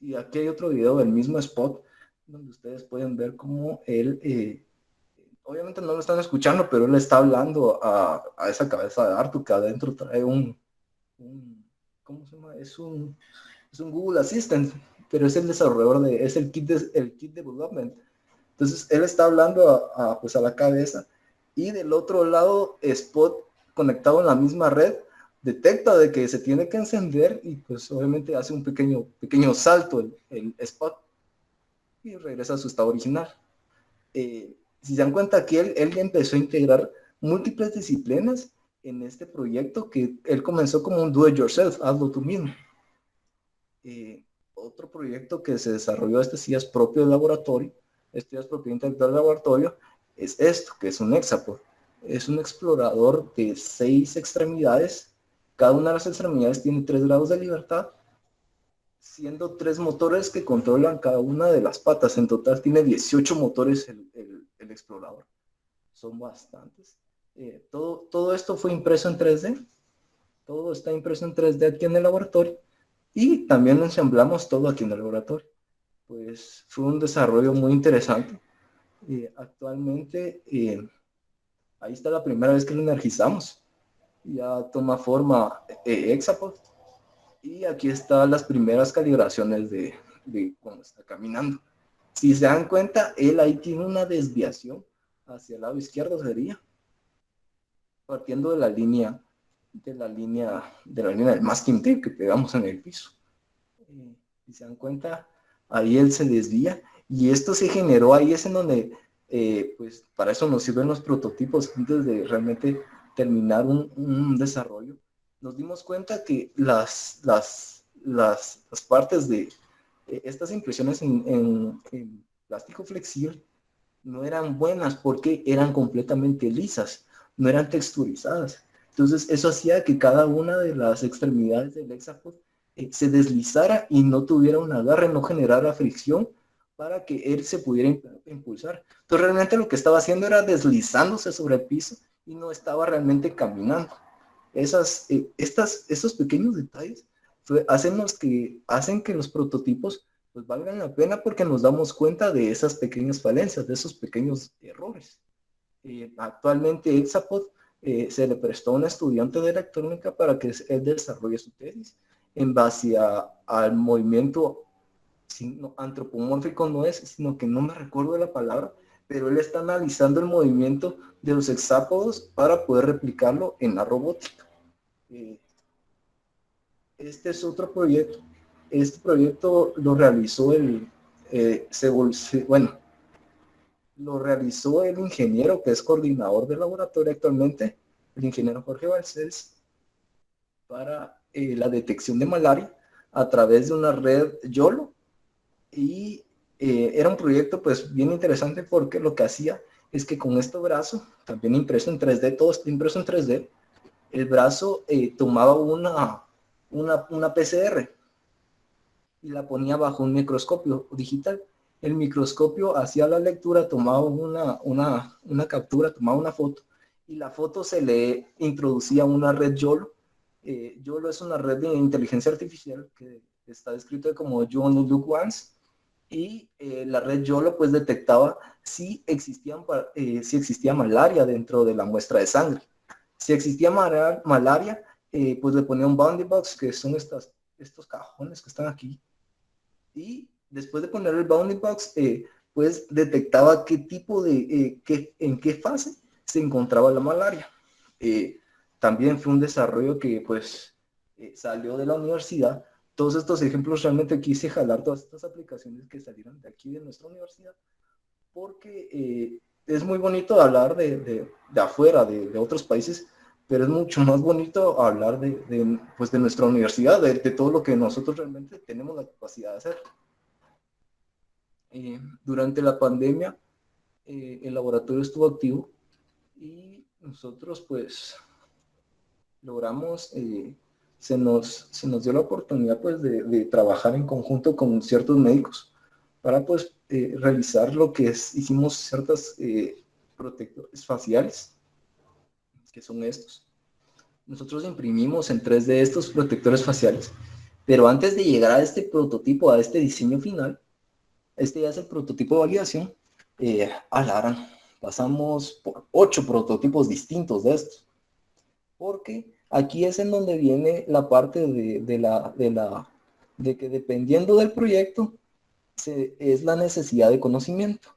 [SPEAKER 2] Y aquí hay otro video del mismo spot, donde ustedes pueden ver cómo él, obviamente no lo están escuchando, pero él está hablando a esa cabeza de Artu, que adentro trae ¿cómo se llama? Es un Google Assistant, pero es el desarrollador es el kit development. Entonces él está hablando pues a la cabeza, y del otro lado Spot, conectado en la misma red, detecta de que se tiene que encender, y pues obviamente hace un pequeño salto el Spot y regresa a su estado original. Si se dan cuenta que él empezó a integrar múltiples disciplinas en este proyecto, que él comenzó como un do it yourself, hazlo tú mismo. Otro proyecto que se desarrolló, este sí es propio del laboratorio, este es propio intelectual del laboratorio, es esto, que es un Hexapod. Es un explorador de 6 extremidades. Cada una de las extremidades tiene 3 grados de libertad, siendo 3 motores que controlan cada una de las patas. En total tiene 18 motores el explorador. Son bastantes. Todo esto fue impreso en 3D. Todo está impreso en 3D aquí en el laboratorio. Y también ensamblamos todo aquí en el laboratorio. Pues fue un desarrollo muy interesante. Actualmente, ahí está la primera vez que lo energizamos. Ya toma forma Hexapod. Y aquí están las primeras calibraciones de cuando está caminando. Si se dan cuenta, él ahí tiene una desviación hacia el lado izquierdo, sería partiendo de la línea del masking tape que pegamos en el piso. Si se dan cuenta, ahí él se desvía, y esto se generó ahí, es en donde pues para eso nos sirven los prototipos. Antes de realmente terminar un desarrollo, nos dimos cuenta que las partes de estas impresiones en plástico flexible no eran buenas, porque eran completamente lisas, no eran texturizadas. Entonces eso hacía que cada una de las extremidades del Hexapod se deslizara y no tuviera un agarre, no generara fricción para que él se pudiera impulsar. Entonces realmente lo que estaba haciendo era deslizándose sobre el piso, y no estaba realmente caminando. Estos pequeños detalles hacen que los prototipos pues valgan la pena, porque nos damos cuenta de esas pequeñas falencias, de esos pequeños errores. Actualmente Hexapod se le prestó a un estudiante de electrónica para que él desarrolle su tesis en base al movimiento antropomórfico, no es, sino que no me recuerdo de la palabra, pero él está analizando el movimiento de los hexápodos para poder replicarlo en la robótica. Este es otro proyecto. Este proyecto lo realizó lo realizó el ingeniero que es coordinador del laboratorio actualmente, el ingeniero Jorge Balcells, para la detección de malaria a través de una red YOLO. Y era un proyecto pues bien interesante, porque lo que hacía es que con este brazo, también impreso en 3D, todo está impreso en 3D, el brazo tomaba una PCR y la ponía bajo un microscopio digital. El microscopio hacía la lectura, tomaba una captura, tomaba una foto, y la foto se le introducía a una red YOLO. YOLO es una red de inteligencia artificial que está descrito como You Only Look Once, y la red YOLO pues detectaba si existía malaria dentro de la muestra de sangre. Si existía malaria, pues le ponía un bounding box, que son estos cajones que están aquí, y después de poner el bounding box, pues detectaba qué tipo de, en qué fase se encontraba la malaria. También fue un desarrollo que pues salió de la universidad. Todos estos ejemplos realmente quise jalar todas estas aplicaciones que salieron de aquí de nuestra universidad, porque es muy bonito hablar de afuera, de otros países, pero es mucho más bonito hablar pues de nuestra universidad, de todo lo que nosotros realmente tenemos la capacidad de hacer. Durante la pandemia, el laboratorio estuvo activo y nosotros pues logramos, se nos dio la oportunidad pues de trabajar en conjunto con ciertos médicos para pues realizar lo que hicimos ciertas protectores faciales, que son estos. Nosotros imprimimos en 3D estos protectores faciales, pero antes de llegar a este prototipo, a este diseño final, este ya es el prototipo de validación, pasamos por 8 prototipos distintos de estos, porque aquí es en donde viene la parte de que dependiendo del proyecto es la necesidad de conocimiento.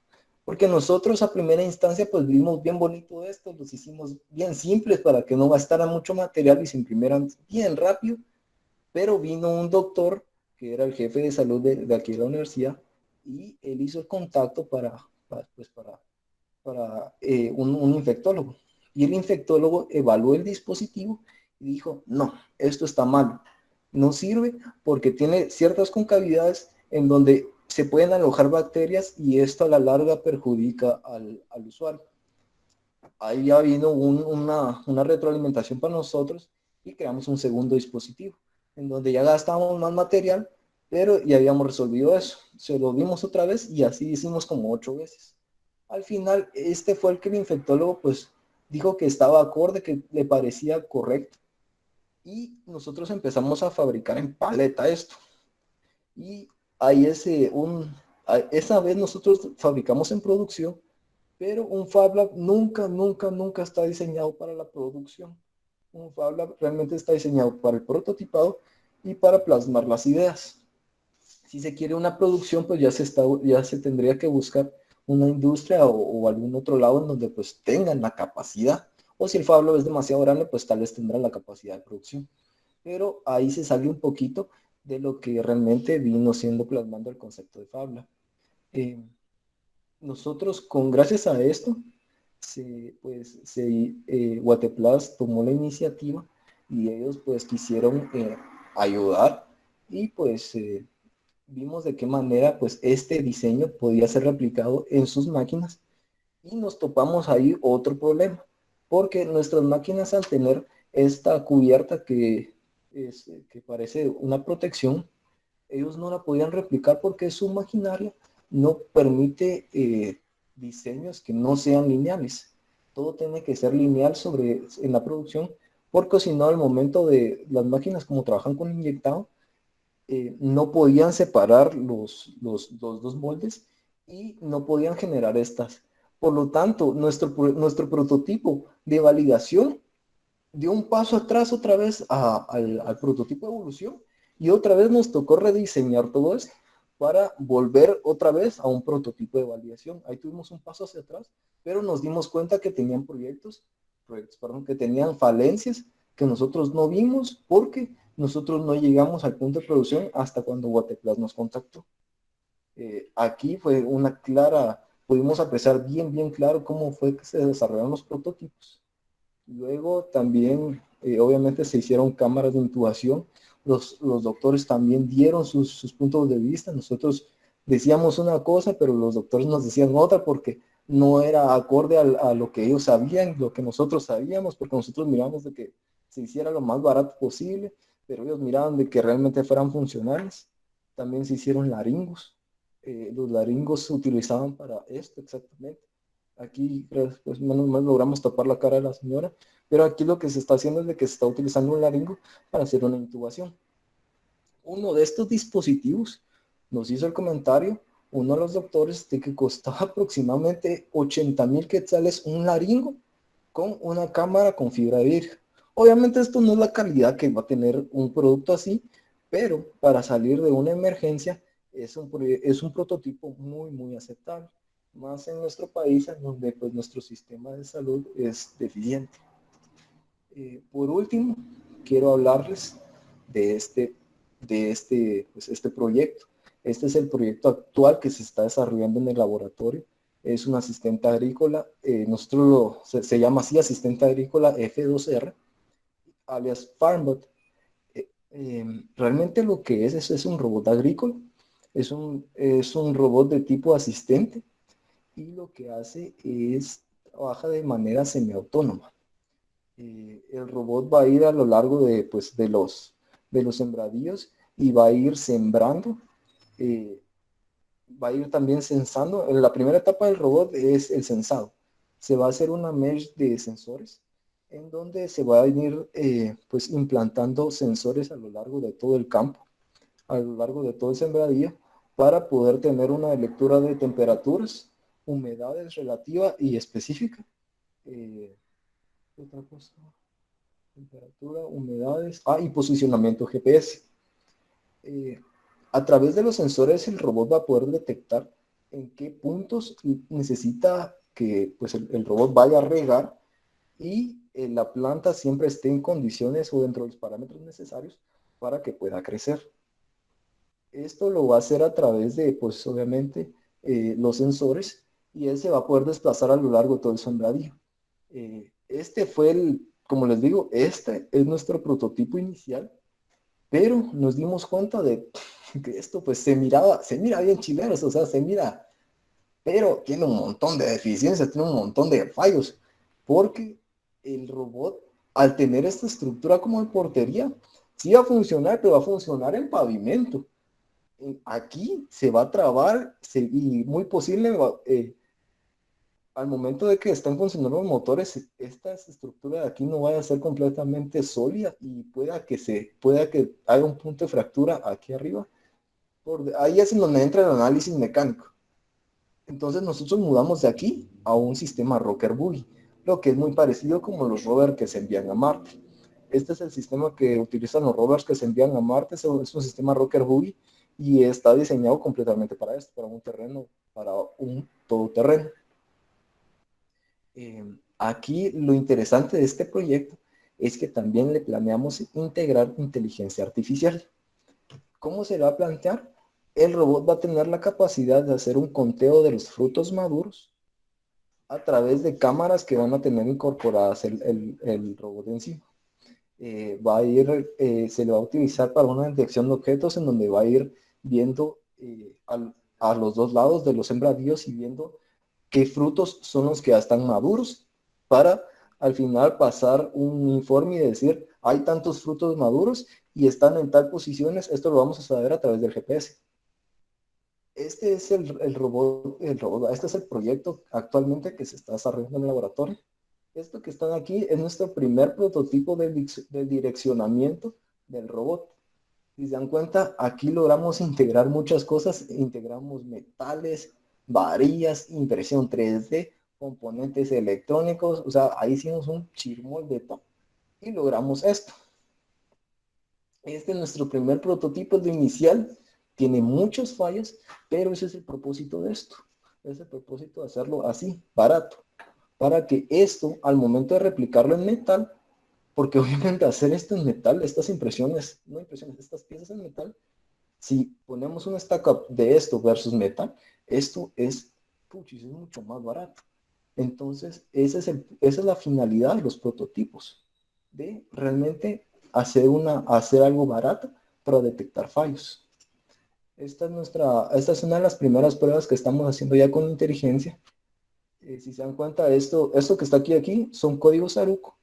[SPEAKER 2] Porque nosotros a primera instancia pues vimos bien bonito esto, los hicimos bien simples para que no gastara mucho material y se imprimieran bien rápido, pero vino un doctor que era el jefe de salud de aquí de la universidad y él hizo el contacto para un infectólogo. Y el infectólogo evaluó el dispositivo y dijo, no, esto está mal, no sirve porque tiene ciertas concavidades en donde se pueden alojar bacterias y esto a la larga perjudica al usuario. Ahí ya vino una retroalimentación para nosotros y creamos un segundo dispositivo, en donde ya gastábamos más material, pero ya habíamos resolvido eso. Se lo dimos otra vez y así hicimos como 8 veces. Al final, este fue el que el infectólogo pues dijo que estaba acorde, que le parecía correcto. Y nosotros empezamos a fabricar en paleta esto. Y ahí esa vez nosotros fabricamos en producción, pero un Fab Lab nunca está diseñado para la producción. Un Fab Lab realmente está diseñado para el prototipado y para plasmar las ideas. Si se quiere una producción, pues ya se tendría que buscar una industria o algún otro lado en donde pues tengan la capacidad. O si el Fab Lab es demasiado grande, pues tal vez tendrá la capacidad de producción. Pero ahí se sale un poquito de lo que realmente vino siendo plasmando el concepto de Fab Lab. Nosotros, gracias a esto, Guateplas tomó la iniciativa y ellos pues quisieron ayudar y pues vimos de qué manera pues este diseño podía ser replicado en sus máquinas y nos topamos ahí otro problema, porque nuestras máquinas al tener esta cubierta que parece una protección, ellos no la podían replicar porque su maquinaria no permite diseños que no sean lineales. Todo tiene que ser lineal en la producción, porque si no al momento de las máquinas como trabajan con inyectado, no podían separar los dos moldes y no podían generar estas. Por lo tanto, nuestro prototipo de validación dio un paso atrás otra vez al prototipo de evolución y otra vez nos tocó rediseñar todo esto para volver otra vez a un prototipo de validación. Ahí tuvimos un paso hacia atrás, pero nos dimos cuenta que tenían que tenían falencias que nosotros no vimos porque nosotros no llegamos al punto de producción hasta cuando Guateplas nos contactó. Aquí fue pudimos apreciar bien claro cómo fue que se desarrollaron los prototipos. Luego también, obviamente, se hicieron cámaras de intubación. Los doctores también dieron sus puntos de vista. Nosotros decíamos una cosa, pero los doctores nos decían otra porque no era acorde a lo que ellos sabían, lo que nosotros sabíamos, porque nosotros miramos de que se hiciera lo más barato posible, pero ellos miraban de que realmente fueran funcionales. También se hicieron laringos. Los laringos se utilizaban para esto exactamente. Aquí, pues menos mal logramos tapar la cara de la señora, pero aquí lo que se está haciendo es de que se está utilizando un laringo para hacer una intubación. Uno de estos dispositivos nos hizo el comentario
[SPEAKER 4] uno de los doctores de que costaba aproximadamente 80,000 quetzales un laringo con una cámara con fibra de vidrio. Obviamente esto no es la calidad que va a tener un producto así, pero para salir de una emergencia es un prototipo muy, muy aceptable. Más en nuestro país, en donde pues nuestro sistema de salud es deficiente. Por último, quiero hablarles de este proyecto. Este es el proyecto actual que se está desarrollando en el laboratorio. Es un asistente agrícola, se llama así, asistente agrícola F2R, alias FarmBot. Realmente lo que es un robot agrícola, es un robot de tipo asistente, y lo que hace es trabaja de manera semiautónoma. El robot va a ir a lo largo de los sembradíos y va a ir sembrando, va a ir también censando. La primera etapa del robot es el censado. Se va a hacer una mesh de sensores en donde se va a ir pues implantando sensores a lo largo de todo el campo, a lo largo de todo el sembradío, para poder tener una lectura de temperaturas, humedades relativa y específica. Otra cosa, temperatura, humedades, y posicionamiento GPS. A través de los sensores el robot va a poder detectar en qué puntos necesita que pues, el robot vaya a regar, y la planta siempre esté en condiciones o dentro de los parámetros necesarios para que pueda crecer. Esto lo va a hacer a través de, pues obviamente, los sensores, y él se va a poder desplazar a lo largo de todo el sembradío. Este fue como les digo, este es nuestro prototipo inicial, pero nos dimos cuenta de que esto pues se mira bien chileros, o sea, se mira, pero tiene un montón de deficiencias, tiene un montón de fallos, porque el robot, al tener esta estructura como de portería, sí va a funcionar, pero va a funcionar en pavimento. Aquí se va a trabar y muy posible al momento de que estén funcionando los motores, esta estructura de aquí no vaya a ser completamente sólida, y pueda que haya un punto de fractura aquí arriba. Ahí es en donde entra el análisis mecánico. Entonces nosotros mudamos de aquí a un sistema Rocker Buggy, lo que es muy parecido como los rovers que se envían a Marte. Este es el sistema que utilizan los rovers que se envían a Marte. Es un sistema Rocker Buggy y está diseñado completamente para esto, para un todoterreno. Aquí lo interesante de este proyecto es que también le planeamos integrar inteligencia artificial. ¿Cómo se va a plantear? El robot va a tener la capacidad de hacer un conteo de los frutos maduros a través de cámaras que van a tener incorporadas el robot en sí. Se le va a utilizar para una detección de objetos, en donde va a ir viendo a los dos lados de los sembradíos y viendo qué frutos son los que ya están maduros, para al final pasar un informe y decir, hay tantos frutos maduros y están en tal posiciones. Esto lo vamos a saber a través del GPS. Este es el robot, este es el proyecto actualmente que se está desarrollando en el laboratorio. Esto que están aquí es nuestro primer prototipo del direccionamiento del robot. Si se dan cuenta, aquí logramos integrar muchas cosas. Integramos metales, varillas, impresión 3D, componentes electrónicos. O sea, ahí hicimos un chirmol de todo y logramos esto. Este es nuestro primer prototipo de inicial. Tiene muchos fallos, pero ese es el propósito de esto. Es el propósito de hacerlo así, barato, para que esto, al momento de replicarlo en metal, porque obviamente hacer esto en metal, estas piezas en metal, si ponemos un stack up de esto versus metal, esto es mucho más barato. Entonces, esa es la finalidad de los prototipos, de realmente hacer algo barato para detectar fallos. Esta es una de las primeras pruebas que estamos haciendo ya con inteligencia. Si se dan cuenta, esto que está aquí son códigos Aruco.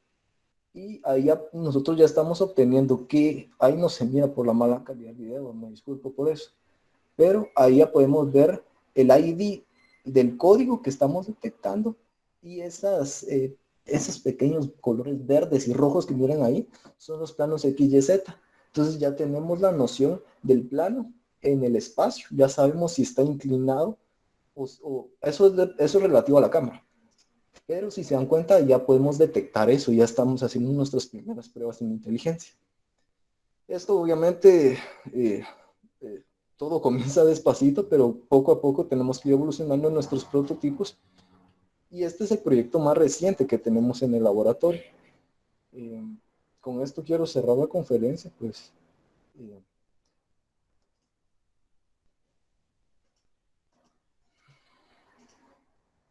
[SPEAKER 4] Y ahí nosotros ya estamos obteniendo que, ahí no se mira por la mala calidad del video, me disculpo por eso, pero ahí ya podemos ver el ID del código que estamos detectando, y esos pequeños colores verdes y rojos que miran ahí son los planos XYZ. Entonces ya tenemos la noción del plano en el espacio. Ya sabemos si está inclinado o eso es relativo a la cámara. Pero si se dan cuenta, ya podemos detectar eso, ya estamos haciendo nuestras primeras pruebas en inteligencia. Esto obviamente, todo comienza despacito, pero poco a poco tenemos que ir evolucionando en nuestros prototipos. Y este es el proyecto más reciente que tenemos en el laboratorio. Con esto quiero cerrar la conferencia, pues.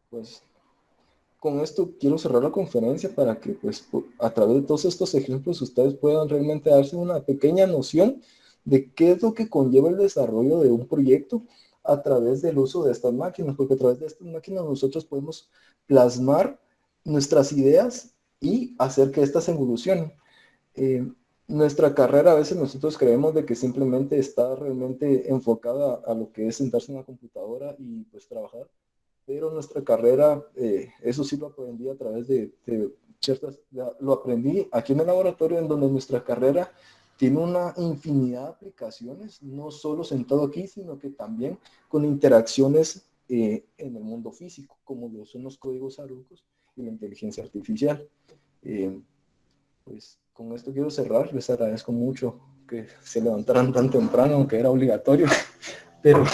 [SPEAKER 4] Pues con esto quiero cerrar la conferencia para que pues a través de todos estos ejemplos ustedes puedan realmente darse una pequeña noción de qué es lo que conlleva el desarrollo de un proyecto a través del uso de estas máquinas, porque a través de estas máquinas nosotros podemos plasmar nuestras ideas y hacer que éstas evolucionen. Nuestra carrera a veces nosotros creemos de que simplemente está realmente enfocada a lo que es sentarse en la computadora y pues trabajar, pero nuestra carrera, eso sí lo aprendí a través de ciertas, lo aprendí aquí en el laboratorio, en donde nuestra carrera tiene una infinidad de aplicaciones, no solo sentado aquí, sino que también con interacciones en el mundo físico, como lo son los códigos Harucos y la inteligencia artificial. Pues con esto quiero cerrar, les agradezco mucho que se levantaran tan temprano, aunque era obligatorio, pero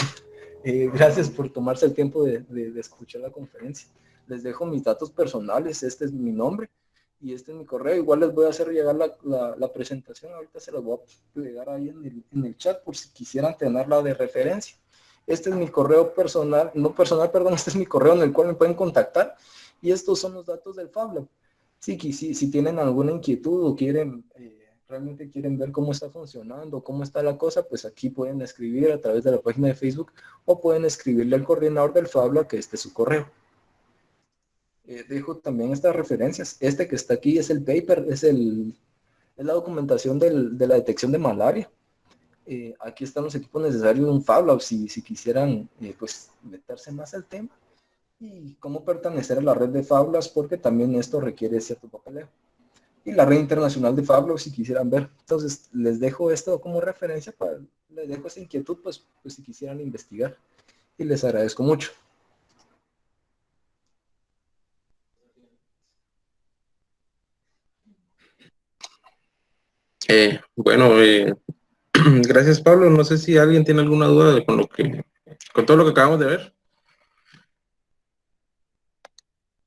[SPEAKER 4] gracias por tomarse el tiempo de escuchar la conferencia. Les dejo mis datos personales, este es mi nombre y este es mi correo. Igual les voy a hacer llegar la presentación, ahorita se las voy a pegar ahí en el chat por si quisieran tenerla de referencia. Este es mi correo personal, no personal, perdón, este es mi correo en el cual me pueden contactar y estos son los datos del Fab Lab. Si tienen alguna inquietud o quieren... realmente quieren ver cómo está funcionando, cómo está la cosa, pues aquí pueden escribir a través de la página de Facebook o pueden escribirle al coordinador del Fab Lab, que este es su correo. Dejo también estas referencias. Este que está aquí es el paper, es la documentación de la detección de malaria. Aquí están los equipos necesarios de un Fab Lab si quisieran pues meterse más al tema y cómo pertenecer a la red de Fab Labs, porque también esto requiere cierto papeleo. Y la red internacional de Fab Labs si quisieran ver. Entonces les dejo esto como referencia, les dejo esa inquietud pues si quisieran investigar. Y les agradezco mucho.
[SPEAKER 1] Bueno, gracias Pablo. No sé si alguien tiene alguna duda con todo lo que acabamos de ver.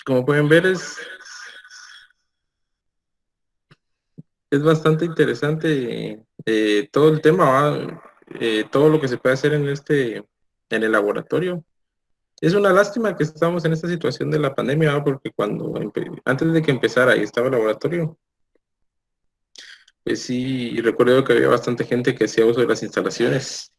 [SPEAKER 1] Como pueden ver es bastante interesante todo el tema, todo lo que se puede hacer en el laboratorio. Es una lástima que estamos en esta situación de la pandemia, ¿va? Porque antes de que empezara y estaba el laboratorio, pues sí, recuerdo que había bastante gente que hacía uso de las instalaciones.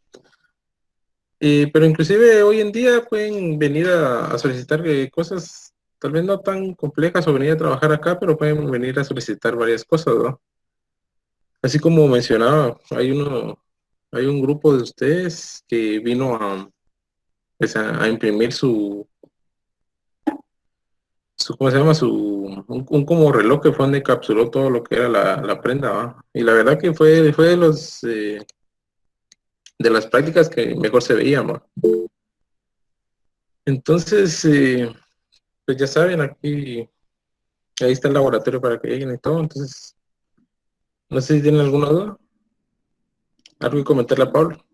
[SPEAKER 1] Pero inclusive hoy en día pueden venir a solicitar cosas tal vez no tan complejas o venir a trabajar acá, pero pueden venir a solicitar varias cosas, ¿no? Así como mencionaba, hay un grupo de ustedes que vino pues a imprimir ¿cómo se llama? Un como reloj que fue donde encapsuló todo lo que era la prenda, ¿va? Y la verdad que fue de las prácticas que mejor se veían, ¿va? Entonces, pues ya saben, ahí está el laboratorio para que lleguen y todo. Entonces, no sé si tienen alguna duda. ¿Algo que comentarle a Pablo?